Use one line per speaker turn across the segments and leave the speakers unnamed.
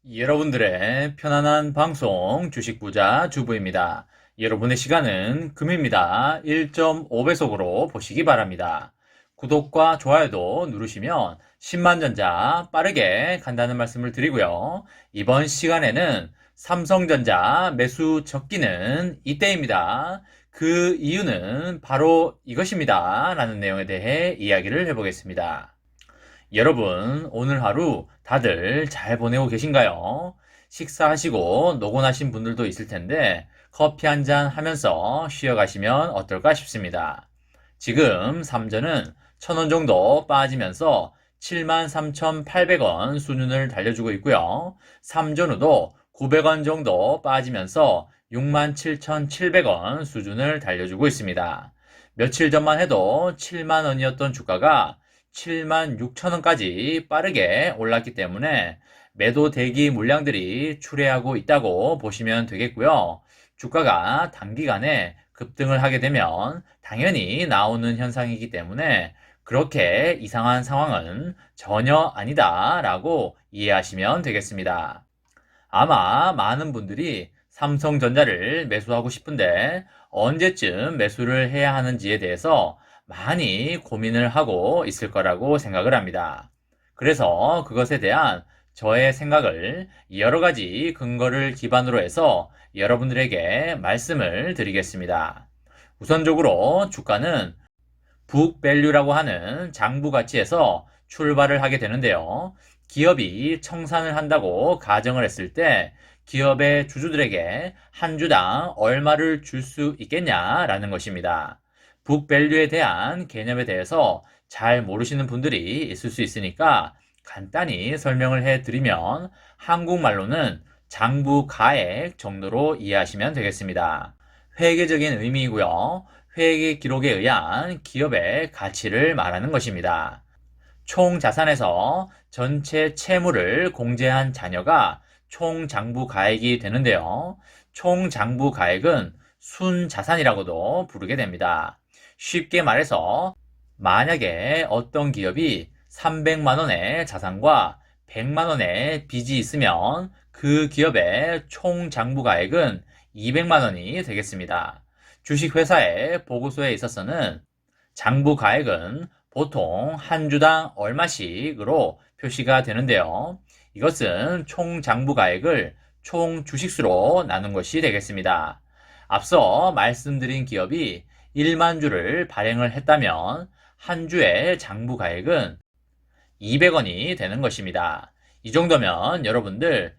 여러분들의 편안한 방송 주식부자 주부입니다. 여러분의 시간은 금입니다. 1.5배속으로 보시기 바랍니다. 구독과 좋아요도 누르시면 10만 전자 빠르게 간다는 말씀을 드리고요. 이번 시간에는 삼성전자 매수 적기는 이때입니다. 그 이유는 바로 이것입니다. 라는 내용에 대해 이야기를 해보겠습니다. 여러분, 오늘 하루 다들 잘 보내고 계신가요? 식사하시고 노곤하신 분들도 있을 텐데 커피 한 잔 하면서 쉬어가시면 어떨까 싶습니다. 지금 삼전은 1,000원 정도 빠지면서 73,800원 수준을 달려주고 있고요. 삼전후도 900원 정도 빠지면서 67,700원 수준을 달려주고 있습니다. 며칠 전만 해도 7만 원이었던 주가가 76,000원까지 빠르게 올랐기 때문에 매도 대기 물량들이 출회하고 있다고 보시면 되겠고요. 주가가 단기간에 급등을 하게 되면 당연히 나오는 현상이기 때문에 그렇게 이상한 상황은 전혀 아니다라고 이해하시면 되겠습니다. 아마 많은 분들이 삼성전자를 매수하고 싶은데 언제쯤 매수를 해야 하는지에 대해서 많이 고민을 하고 있을 거라고 생각을 합니다. 그래서 그것에 대한 저의 생각을 여러 가지 근거를 기반으로 해서 여러분들에게 말씀을 드리겠습니다. 우선적으로 주가는 북밸류라고 하는 장부 가치에서 출발을 하게 되는데요. 기업이 청산을 한다고 가정을 했을 때 기업의 주주들에게 한 주당 얼마를 줄 수 있겠냐라는 것입니다. 북밸류에 대한 개념에 대해서 잘 모르시는 분들이 있을 수 있으니까 간단히 설명을 해드리면 한국말로는 장부 가액 정도로 이해하시면 되겠습니다. 회계적인 의미이고요. 회계 기록에 의한 기업의 가치를 말하는 것입니다. 총 자산에서 전체 채무를 공제한 자녀가 총 장부 가액이 되는데요. 총 장부 가액은 순자산이라고도 부르게 됩니다. 쉽게 말해서 만약에 어떤 기업이 300만 원의 자산과 100만 원의 빚이 있으면 그 기업의 총 장부 가액은 200만 원이 되겠습니다. 주식회사의 보고서에 있어서는 장부 가액은 보통 한 주당 얼마씩으로 표시가 되는데요. 이것은 총 장부 가액을 총 주식수로 나눈 것이 되겠습니다. 앞서 말씀드린 기업이 1만 주를 발행을 했다면 한 주의 장부 가액은 200원이 되는 것입니다. 이 정도면 여러분들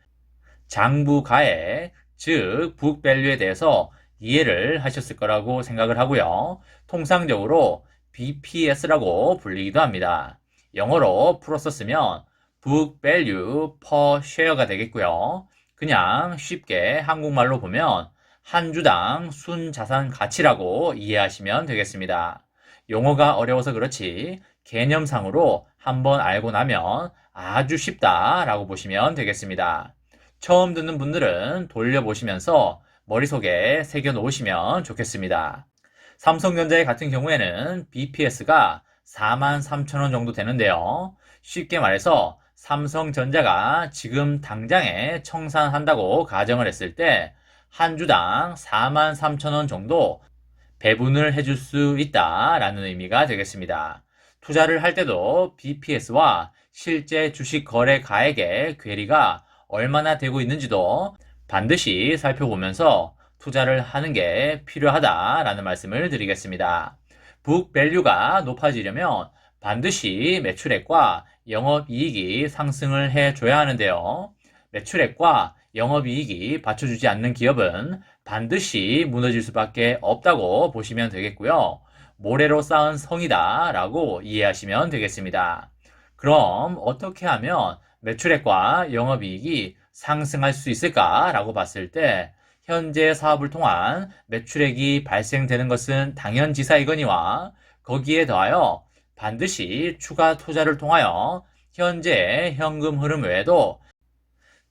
장부 가액, 즉 북밸류에 대해서 이해를 하셨을 거라고 생각을 하고요. 통상적으로 BPS라고 불리기도 합니다. 영어로 풀어서 쓰면 Book Value Per Share가 되겠고요. 그냥 쉽게 한국말로 보면 한 주당 순자산 가치라고 이해하시면 되겠습니다. 용어가 어려워서 그렇지 개념상으로 한번 알고 나면 아주 쉽다라고 보시면 되겠습니다. 처음 듣는 분들은 돌려보시면서 머릿속에 새겨 놓으시면 좋겠습니다. 삼성전자 같은 경우에는 BPS가 43,000원 정도 되는데요. 쉽게 말해서 삼성전자가 지금 당장에 청산한다고 가정을 했을 때 한 주당 43,000원 정도 배분을 해줄 수 있다라는 의미가 되겠습니다. 투자를 할 때도 BPS와 실제 주식 거래 가액의 괴리가 얼마나 되고 있는지도 반드시 살펴보면서 투자를 하는 게 필요하다라는 말씀을 드리겠습니다. 북밸류가 높아지려면 반드시 매출액과 영업이익이 상승을 해줘야 하는데요. 매출액과 영업이익이 받쳐주지 않는 기업은 반드시 무너질 수밖에 없다고 보시면 되겠고요. 모래로 쌓은 성이다 라고 이해하시면 되겠습니다. 그럼 어떻게 하면 매출액과 영업이익이 상승할 수 있을까 라고 봤을 때 현재 사업을 통한 매출액이 발생되는 것은 당연지사이거니와 거기에 더하여 반드시 추가 투자를 통하여 현재의 현금 흐름 외에도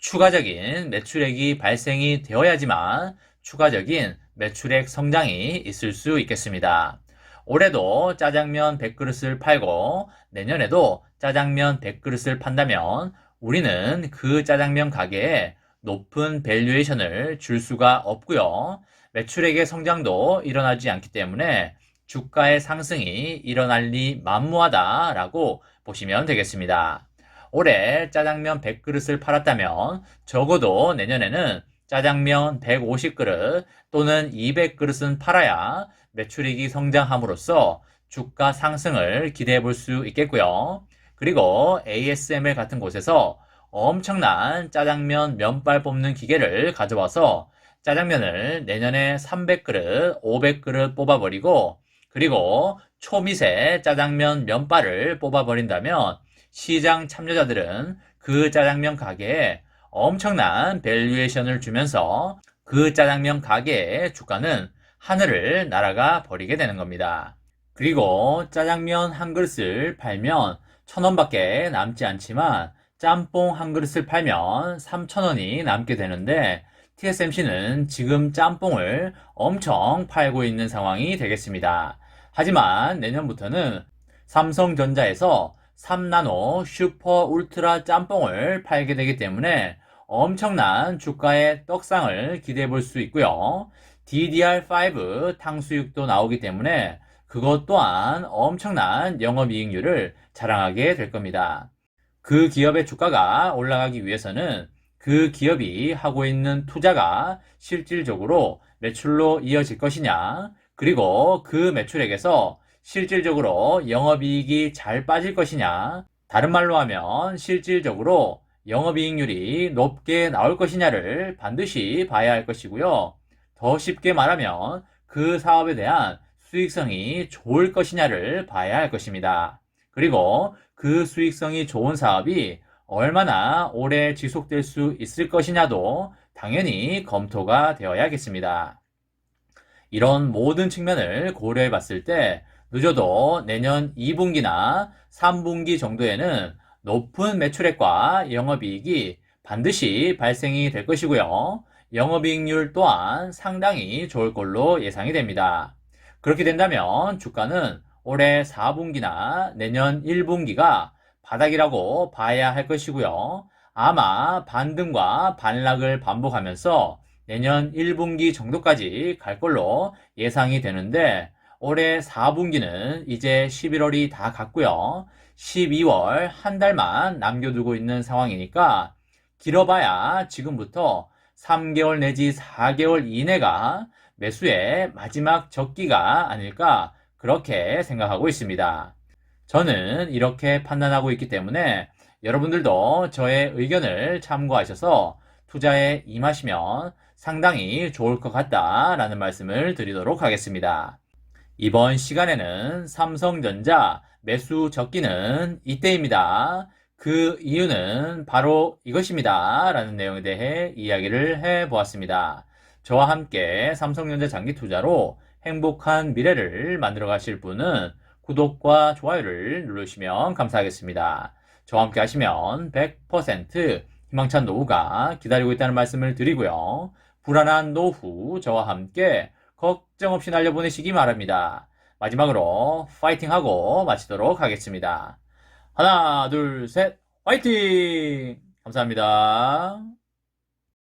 추가적인 매출액이 발생이 되어야지만 추가적인 매출액 성장이 있을 수 있겠습니다. 올해도 짜장면 100그릇을 팔고 내년에도 짜장면 100그릇을 판다면 우리는 그 짜장면 가게에 높은 밸류에이션을 줄 수가 없고요. 매출액의 성장도 일어나지 않기 때문에 주가의 상승이 일어날 리 만무하다라고 보시면 되겠습니다. 올해 짜장면 100그릇을 팔았다면 적어도 내년에는 짜장면 150그릇 또는 200그릇은 팔아야 매출액이 성장함으로써 주가 상승을 기대해 볼 수 있겠고요. 그리고 ASML 같은 곳에서 엄청난 짜장면 면발 뽑는 기계를 가져와서 짜장면을 내년에 300그릇, 500그릇 뽑아버리고 그리고 초미세 짜장면 면발을 뽑아버린다면 시장 참여자들은 그 짜장면 가게에 엄청난 밸류에이션을 주면서 그 짜장면 가게의 주가는 하늘을 날아가 버리게 되는 겁니다. 그리고 짜장면 한 그릇을 팔면 1,000원밖에 남지 않지만 짬뽕 한 그릇을 팔면 3,000원이 남게 되는데 TSMC는 지금 짬뽕을 엄청 팔고 있는 상황이 되겠습니다. 하지만 내년부터는 삼성전자에서 3나노 슈퍼 울트라 짬뽕을 팔게 되기 때문에 엄청난 주가의 떡상을 기대해 볼 수 있고요. DDR5 탕수육도 나오기 때문에 그것 또한 엄청난 영업이익률을 자랑하게 될 겁니다. 그 기업의 주가가 올라가기 위해서는 그 기업이 하고 있는 투자가 실질적으로 매출로 이어질 것이냐, 그리고 그 매출액에서 실질적으로 영업이익이 잘 빠질 것이냐, 다른 말로 하면 실질적으로 영업이익률이 높게 나올 것이냐를 반드시 봐야 할 것이고요. 더 쉽게 말하면 그 사업에 대한 수익성이 좋을 것이냐를 봐야 할 것입니다. 그리고 그 수익성이 좋은 사업이 얼마나 오래 지속될 수 있을 것이냐도 당연히 검토가 되어야겠습니다. 이런 모든 측면을 고려해 봤을 때 늦어도 내년 2분기나 3분기 정도에는 높은 매출액과 영업이익이 반드시 발생이 될 것이고요. 영업이익률 또한 상당히 좋을 걸로 예상이 됩니다. 그렇게 된다면 주가는 올해 4분기나 내년 1분기가 바닥이라고 봐야 할 것이고요. 아마 반등과 반락을 반복하면서 내년 1분기 정도까지 갈 걸로 예상이 되는데 올해 4분기는 이제 11월이 다 갔고요. 12월 한 달만 남겨두고 있는 상황이니까 길어봐야 지금부터 3개월 내지 4개월 이내가 매수의 마지막 적기가 아닐까 그렇게 생각하고 있습니다. 저는 이렇게 판단하고 있기 때문에 여러분들도 저의 의견을 참고하셔서 투자에 임하시면 상당히 좋을 것 같다라는 말씀을 드리도록 하겠습니다. 이번 시간에는 삼성전자 매수 적기는 이때입니다. 그 이유는 바로 이것입니다. 라는 내용에 대해 이야기를 해보았습니다. 저와 함께 삼성전자 장기 투자로 행복한 미래를 만들어 가실 분은 구독과 좋아요를 누르시면 감사하겠습니다. 저와 함께 하시면 100% 희망찬 노후가 기다리고 있다는 말씀을 드리고요. 불안한 노후 저와 함께 걱정 없이 날려보내시기 바랍니다. 마지막으로 파이팅하고 마치도록 하겠습니다. 하나, 둘, 셋, 파이팅! 감사합니다.